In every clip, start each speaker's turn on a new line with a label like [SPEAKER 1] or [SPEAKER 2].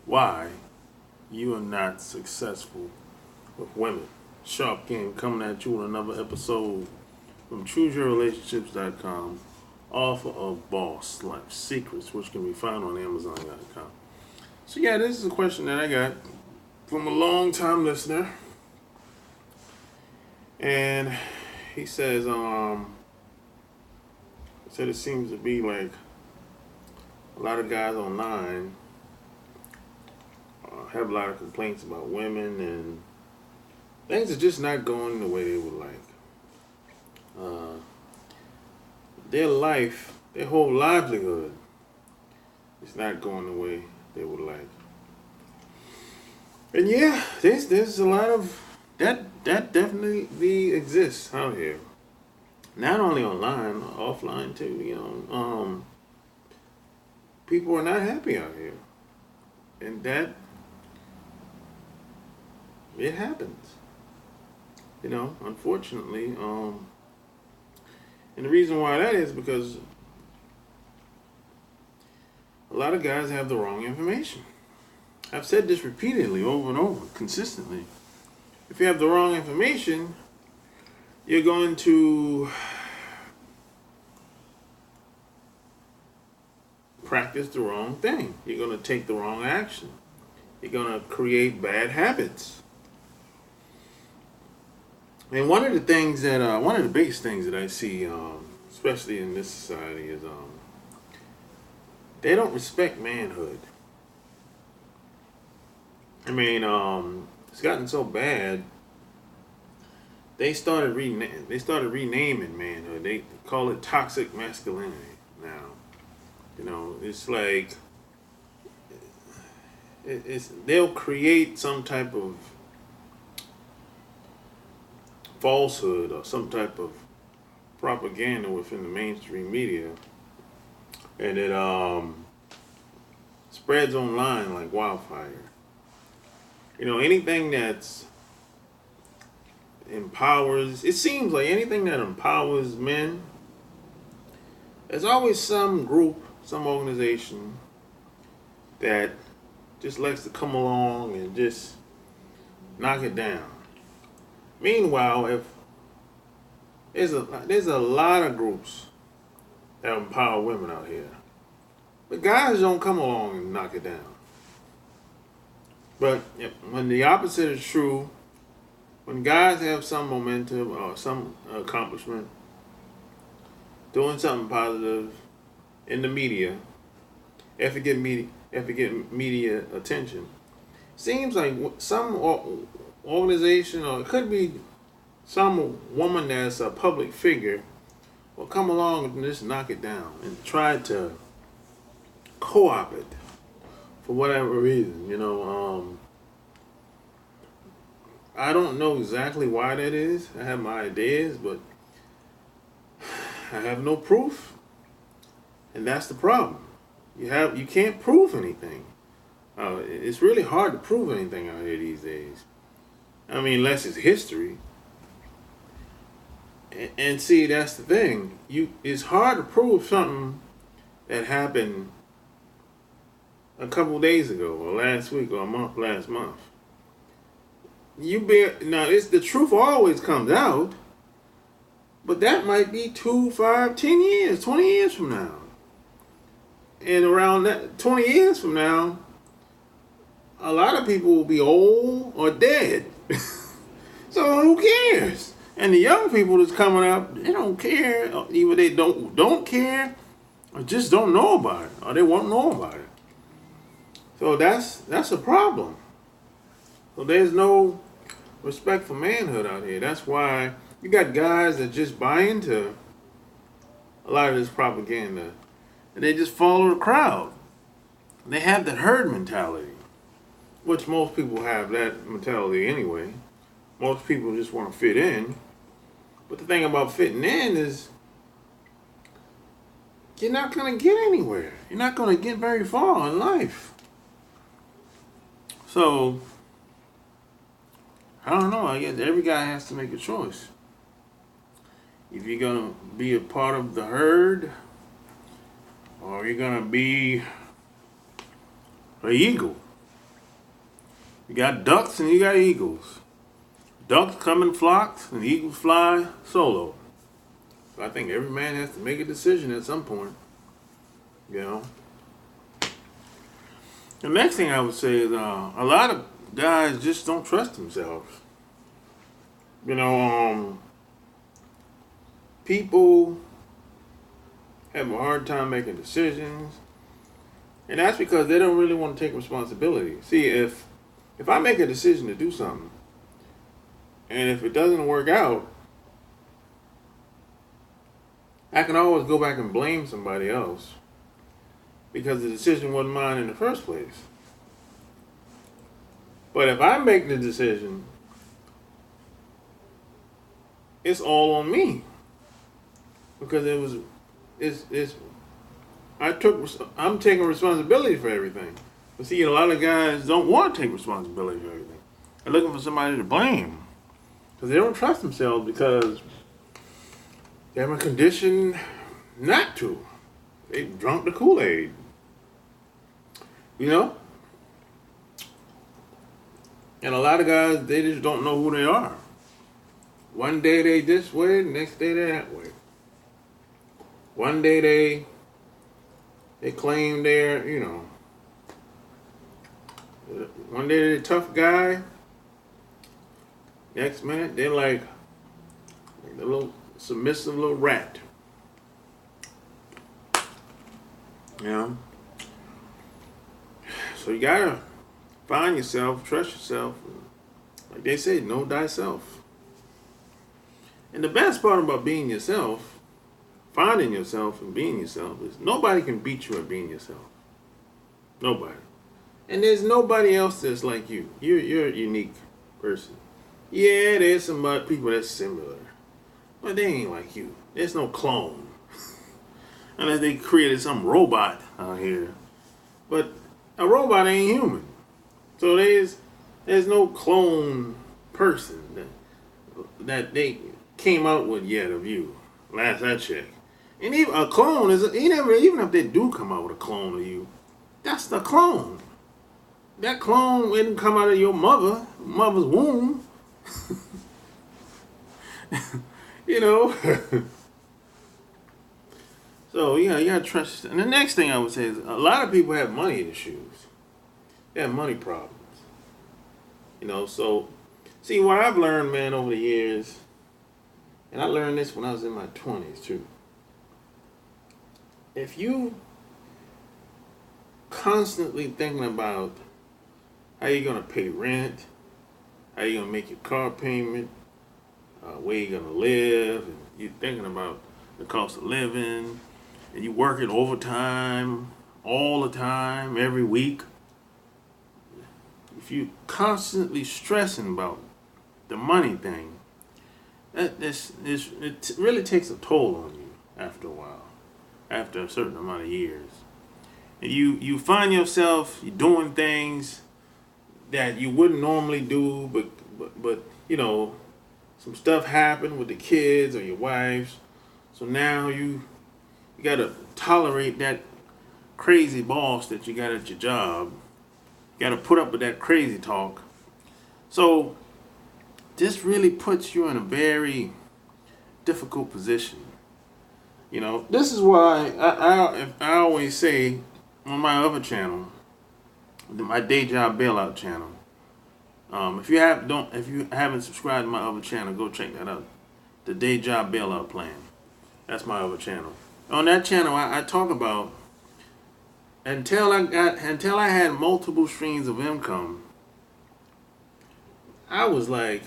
[SPEAKER 1] why you are not successful with women. Sharp King coming at you with another episode from ChooseYourRelationships.com, author of Boss Life Secrets, which can be found on Amazon.com. So yeah, this is a question that I got from a long time listener, and he says, said it seems to be like a lot of guys online have a lot of complaints about women and things are just not going the way they would like. Uh, their life, their whole livelihood is not going the way they would like. And yeah, there's a lot of that definitely exists out here. Not only online, offline too. People are not happy out here, and that it happens. Unfortunately, and the reason why that is because a lot of guys have the wrong information. I've said this repeatedly, over and over, consistently. If you have the wrong information, you're going to practice the wrong thing. You're going to take the wrong action. You're going to create bad habits. And one of the biggest things that I see, especially in this society, is they don't respect manhood. It's gotten so bad. They started renaming manhood. They call it toxic masculinity now. It's like they'll create some type of falsehood or some type of propaganda within the mainstream media, and it spreads online like wildfire. Anything that's empowers, it seems like anything that empowers men, there's always some group, some organization that just likes to come along and just knock it down. Meanwhile, if there's a lot of groups that empower women out here, but guys don't come along and knock it down. But when the opposite is true, when guys have some momentum or some accomplishment, doing something positive in the media, if it get media attention, seems like some organization, or it could be some woman that's a public figure, will come along and just knock it down and try to co-opt it for whatever reason. I don't know exactly why that is. I have my ideas, but I have no proof, and that's the problem. You can't prove anything. It's really hard to prove anything out here these days. Unless it's history. And see, that's the thing. It's hard to prove something that happened a couple days ago, or last week, or last month. Now, it's the truth always comes out, but that might be 2, 5, 10 years, 20 years from now. And around that 20 years from now, a lot of people will be old or dead. So who cares? And the young people that's coming up, they don't care. Either they don't care, or just don't know about it, or they won't know about it. So that's a problem. So there's no respect for manhood out here. That's why you got guys that just buy into a lot of this propaganda, and they just follow the crowd. They have that herd mentality, which most people have that mentality anyway. Most people just want to fit in. But the thing about fitting in is you're not going to get anywhere. You're not going to get very far in life. So, I don't know. I guess every guy has to make a choice. If you're going to be a part of the herd, or you're going to be an eagle. You got ducks and you got eagles. Ducks come in flocks and eagles fly solo. So I think every man has to make a decision at some point. You know. The next thing I would say is a lot of guys just don't trust themselves. You know, people have a hard time making decisions, and that's because they don't really want to take responsibility. See, if I make a decision to do something, and if it doesn't work out, I can always go back and blame somebody else because the decision wasn't mine in the first place. But if I make the decision, it's all on me because I'm taking responsibility for everything. But see, a lot of guys don't want to take responsibility for everything. They're looking for somebody to blame because they don't trust themselves because they have a condition not to. They drunk the Kool-Aid. You know? And a lot of guys, they just don't know who they are. One day they this way, the next day they that way. One day they claim they're, one day they're a tough guy. Next minute they're like a little submissive little rat. You know? So you gotta find yourself, trust yourself. Like they say, know thyself. And the best part about being yourself, finding yourself and being yourself, is nobody can beat you at being yourself. Nobody. And there's nobody else that's like you. You're a unique person. Yeah, there's some people that's similar, but they ain't like you. There's no clone. Unless they created some robot out here. But a robot ain't human. So there's no clone person that they came out with yet of you. Last I checked. And even a clone even if they do come out with a clone of you, that's the clone. That clone didn't come out of your mother's womb. You know. So yeah, you gotta trust. And the next thing I would say is a lot of people have money issues. They have money problems. You know, so see what I've learned, man, over the years, and I learned this when I was in my 20s too. If you constantly thinking about how you're gonna pay rent, how you're gonna make your car payment, where you're gonna live, and you're thinking about the cost of living, and you working overtime all the time, every week. If you constantly stressing about the money thing, it really takes a toll on you after a while, after a certain amount of years. And you find yourself doing things that you wouldn't normally do, but you know, some stuff happened with the kids or your wives, so now you gotta tolerate that crazy boss that you got at your job. You gotta put up with that crazy talk. So this really puts you in a very difficult position. You know, this is why I always say on my other channel, my day job bailout channel. If you haven't subscribed to my other channel, go check that out. The day job bailout plan. That's my other channel. On that channel, I talk about until I had multiple streams of income. I was like,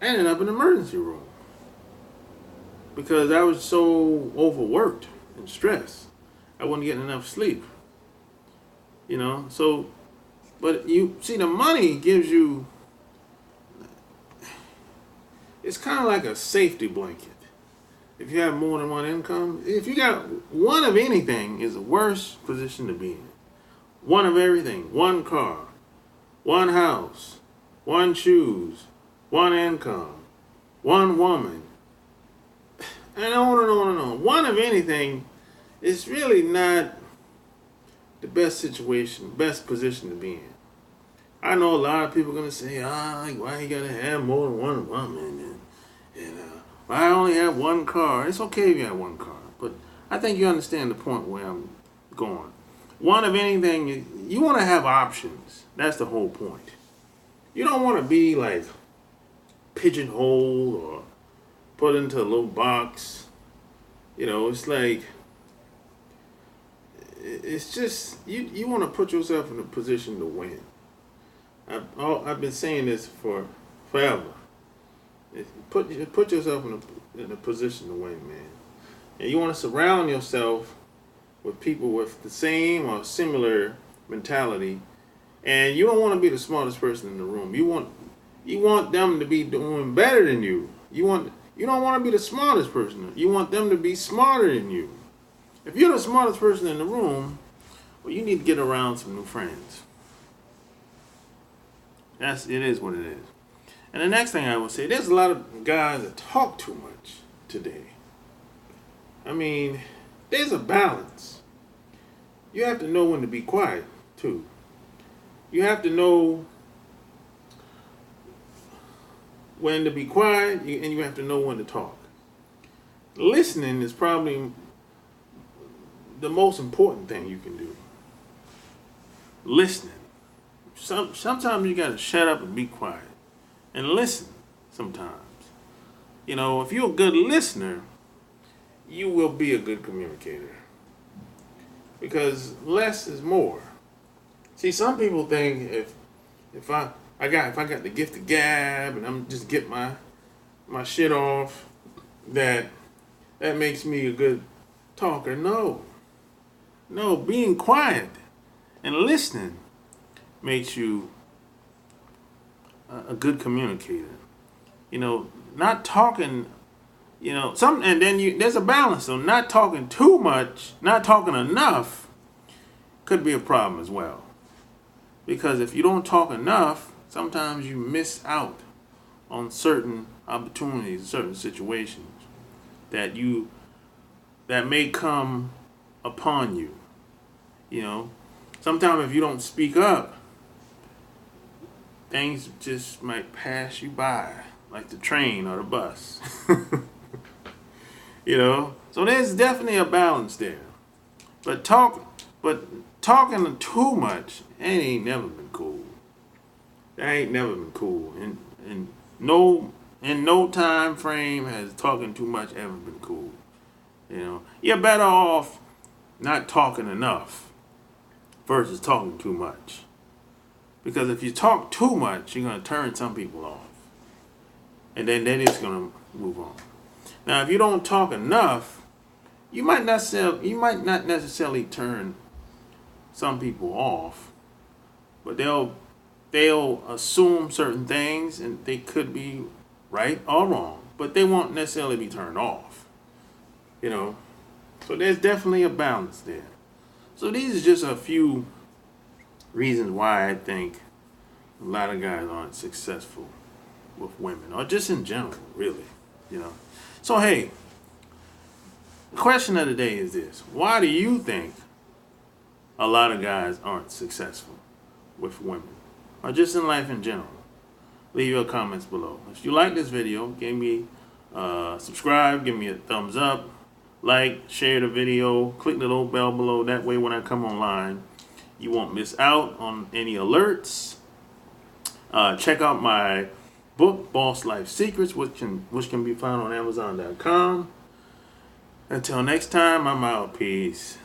[SPEAKER 1] I ended up in the emergency room because I was so overworked and stressed. I wasn't getting enough sleep. You know, so, but you see, the money gives you, it's kind of like a safety blanket. If you have more than one income, if you got one of anything, is the worst position to be in. One of everything, one car, one house, one shoes, one income, one woman, and on and on and on. One of anything is really not the best situation, best position to be in. I know a lot of people are gonna say, like, why you gotta have more than one woman, and why I only have one car. It's okay if you have one car, but I think you understand the point where I'm going. One of anything, you want to have options. That's the whole point. You don't want to be like pigeonholed or put into a little box. It's like, it's just, you want to put yourself in a position to win. I've been saying this for forever. Put yourself in a position to win, man. And you want to surround yourself with people with the same or similar mentality. And you don't want to be the smartest person in the room. You want them to be doing better than you. You don't want to be the smartest person. You want them to be smarter than you. If you're the smartest person in the room, well, you need to get around some new friends. It is what it is. And the next thing I will say, there's a lot of guys that talk too much today. I mean, there's a balance. You have to know when to be quiet, too. You have to know when to be quiet, and you have to know when to talk. Listening is probably the most important thing you can do. Listening. Sometimes you gotta shut up and be quiet and listen sometimes. If you're a good listener, you will be a good communicator. Because less is more. See, some people think if I got the gift of gab and I'm just get my shit off, that makes me a good talker. No, being quiet and listening makes you a good communicator. Not talking. There's a balance. So not talking too much, not talking enough, could be a problem as well. Because if you don't talk enough, sometimes you miss out on certain opportunities, certain situations that may come upon you. Sometimes if you don't speak up, things just might pass you by, like the train or the bus. So there's definitely a balance there. But talking too much, it ain't never been cool. That ain't never been cool. And no time frame has talking too much ever been cool. You're better off not talking enough versus talking too much. Because if you talk too much, you're going to turn some people off. And then they're just going to move on. Now, if you don't talk enough, you might not necessarily turn some people off, but they'll assume certain things, and they could be right or wrong, but they won't necessarily be turned off. So there's definitely a balance there. So these are just a few reasons why I think a lot of guys aren't successful with women, or just in general, really. So hey, the question of the day is this: why do you think a lot of guys aren't successful with women, or just in life in general? Leave your comments below. If you like this video, give me subscribe, give me a thumbs up, like, share the video, click the little bell below. That way when I come online, you won't miss out on any alerts. Check out my book, Boss Life Secrets, which can be found on Amazon.com. Until next time, I'm out. Peace.